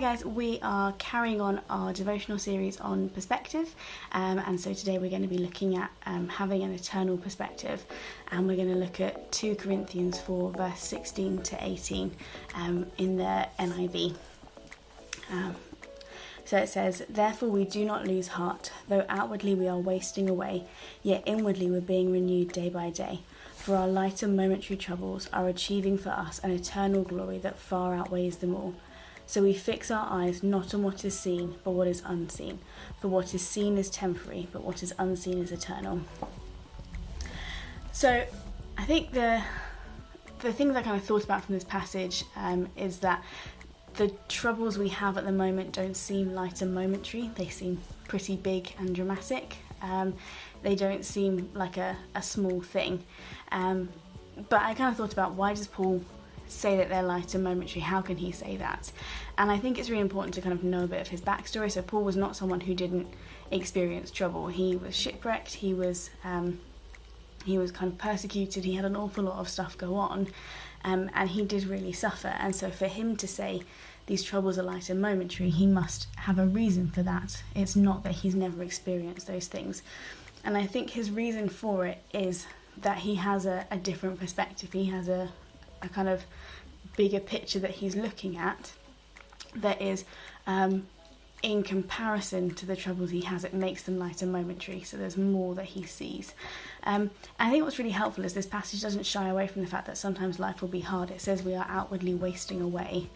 guys, we are carrying on our devotional series on perspective, and so today we're going to be looking at having an eternal perspective, and we're going to look at 2 Corinthians 4 verse 16 to 18 in the NIV. So it says, "Therefore we do not lose heart, though outwardly we are wasting away, yet inwardly we're being renewed day by day. For our light and momentary troubles are achieving for us an eternal glory that far outweighs them all. So we fix our eyes not on what is seen, but what is unseen. For what is seen is temporary, but what is unseen is eternal." So I think the things I kind of thought about from this passage is that the troubles we have at the moment don't seem light and momentary. They seem pretty big and dramatic. They don't seem like a small thing. But I kind of thought about, why does Paul say that they're light and momentary? How can he say that? And I think it's really important to kind of know a bit of his backstory. So Paul was not someone who didn't experience trouble. He was shipwrecked. He was kind of persecuted. He had an awful lot of stuff go on, and he did really suffer. And so for him to say these troubles are light and momentary, he must have a reason for that. It's not that he's never experienced those things. And I think his reason for it is that he has a different perspective. He has a kind of bigger picture that he's looking at that is, in comparison to the troubles he has, it makes them light and momentary. So there's more that he sees. I think what's really helpful is this passage doesn't shy away from the fact that sometimes life will be hard. It says we are outwardly wasting away,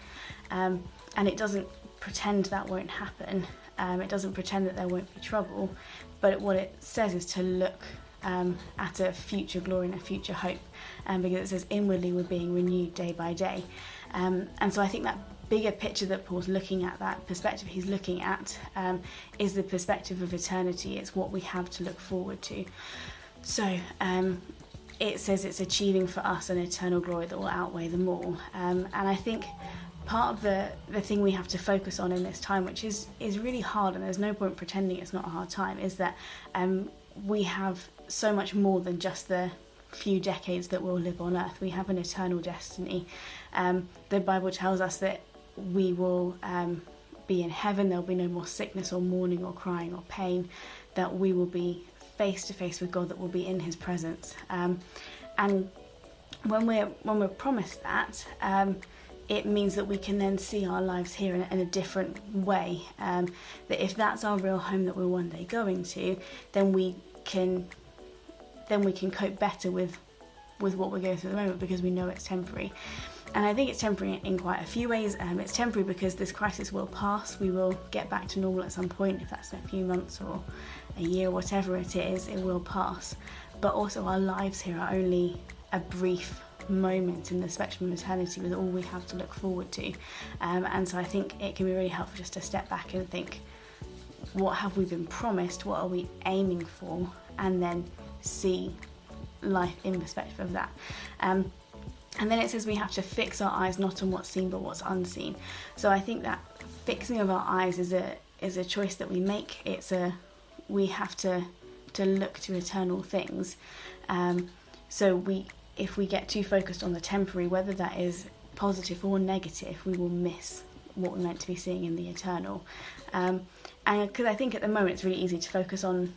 and it doesn't pretend that won't happen. It doesn't pretend that there won't be trouble, but what it says is to look at a future glory and a future hope, because it says inwardly we're being renewed day by day. And so I think that bigger picture that Paul's looking at, that perspective he's looking at, is the perspective of eternity. It's what we have to look forward to. So it says it's achieving for us an eternal glory that will outweigh them all. And I think part of the thing we have to focus on in this time, which is really hard, and there's no point pretending it's not a hard time, is that we have so much more than just the few decades that we'll live on earth. We have an eternal destiny. The Bible tells us that we will be in heaven. There'll be no more sickness or mourning or crying or pain, that we will be face to face with God, that will be in his presence. And when we're promised that, it means that we can then see our lives here in a different way. That if that's our real home that we're one day going to, then we can cope better with what we're going through at the moment, because we know it's temporary. And I think it's temporary in quite a few ways. It's temporary because this crisis will pass. We will get back to normal at some point. If that's in a few months or a year, whatever it is, it will pass. But also our lives here are only a brief moment in the spectrum of eternity, with all we have to look forward to. And so I think it can be really helpful just to step back and think, what have we been promised? What are we aiming for? And then see life in perspective of that. And then it says we have to fix our eyes not on what's seen but what's unseen. So I think that fixing of our eyes is a choice that we make. We have to look to eternal things. So if we get too focused on the temporary, whether that is positive or negative, we will miss what we're meant to be seeing in the eternal. And because I think at the moment it's really easy to focus on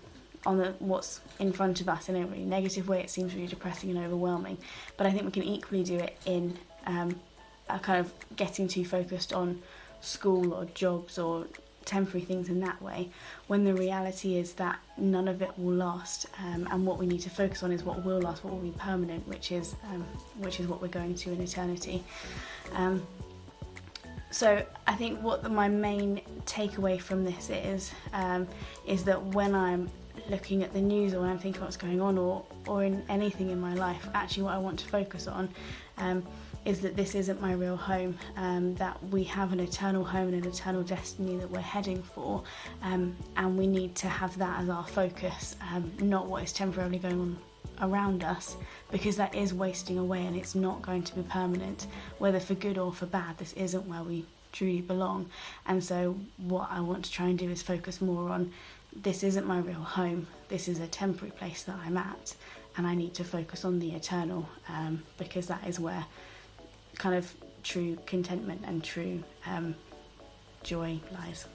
what's in front of us in a really negative way. It seems really depressing and overwhelming, but I think we can equally do it in a kind of getting too focused on school or jobs or temporary things in that way, when the reality is that none of it will last, and what we need to focus on is what will last, what will be permanent, which is what we're going to in eternity. So I think what my main takeaway from this is that when I'm looking at the news, or when I'm thinking about what's going on, or in anything in my life, actually what I want to focus on is that this isn't my real home, that we have an eternal home and an eternal destiny that we're heading for, and we need to have that as our focus, not what is temporarily going on around us, because that is wasting away and it's not going to be permanent, whether for good or for bad. This isn't where we truly belong. And so what I want to try and do is focus more on, this isn't my real home, this is a temporary place that I'm at, and I need to focus on the eternal, because that is where kind of true contentment and true joy lies.